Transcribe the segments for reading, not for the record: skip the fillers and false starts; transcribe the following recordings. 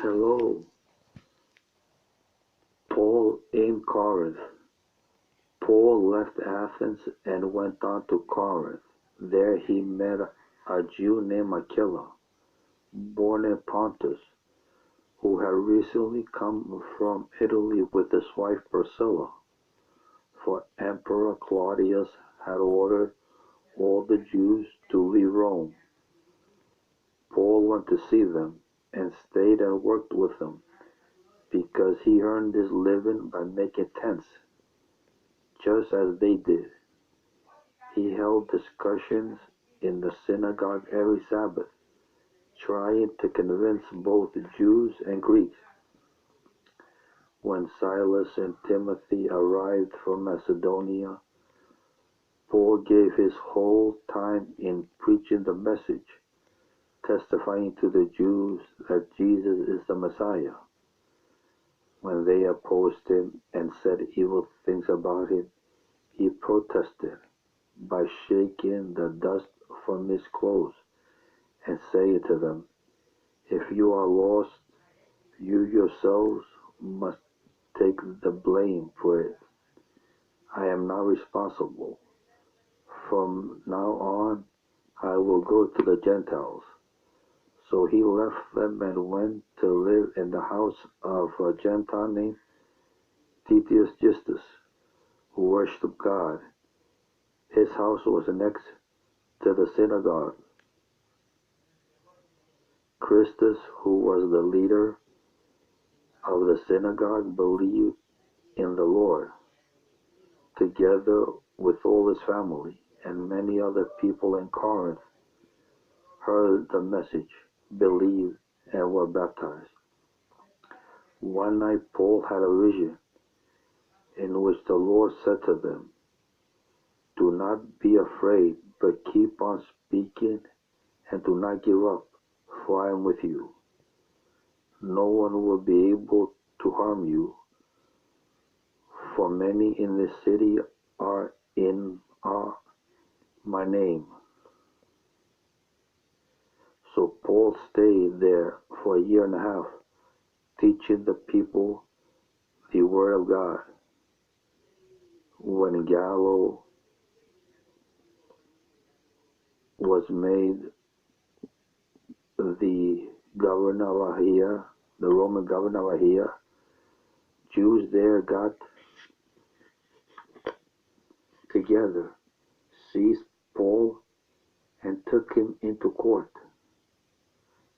Hello, Paul in Corinth. Paul left Athens and went on to Corinth. There he met a Jew named Aquila, born in Pontus, who had recently come from Italy with his wife Priscilla, for Emperor Claudius had ordered all the Jews to leave Rome. Paul went to see them and stayed and worked with them, because he earned his living by making tents, just as they did. He held discussions in the synagogue every Sabbath, trying to convince both Jews and Greeks. When Silas and Timothy arrived from Macedonia, Paul gave his whole time in preaching the message, testifying to the Jews that Jesus is the Messiah. When they opposed him and said evil things about him, he protested by shaking the dust from his clothes and saying to them, "If you are lost, you yourselves must take the blame for it. I am not responsible. From now on, I will go to the Gentiles." So he left them and went to live in the house of a Gentile named Titius Justus, who worshipped God. His house was next to the synagogue. Christus, who was the leader of the synagogue, believed in the Lord, together with all his family, and many other people in Corinth heard the message, believed, and were baptized. One night Paul had a vision in which the Lord said to them, "Do not be afraid, but keep on speaking and do not give up, for I am with you. No one will be able to harm you, for many in this city are in my name." So Paul stayed there for a year and a half, teaching the people the word of God. When Gallo was made the governor of Achaia, the Roman governor of Achaia, Jews there got together, seized Paul, and took him into court.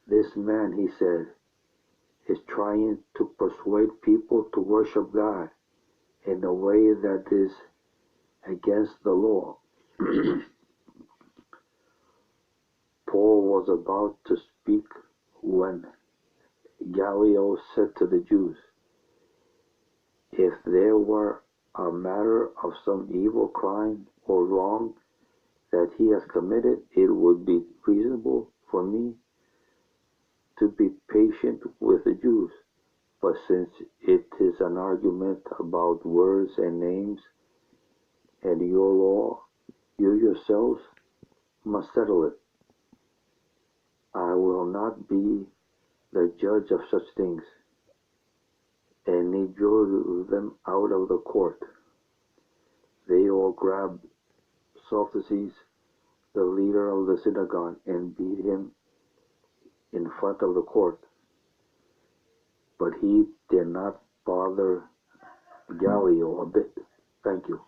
"This man," he said, "is trying to persuade people to worship God in a way that is against the law." Paul was about to speak when Gallio said to the Jews, "If there were a matter of some evil crime or wrong that he has committed, it would be reasonable for me to be patient with the Jews. But since it is an argument about words and names and your law, you yourselves must settle it. I will not be the judge of such things." And he drove them out of the court. They all grabbed Sophates, the leader of the synagogue, and beat him in front of the court. But he did not bother Gallio a bit. Thank you.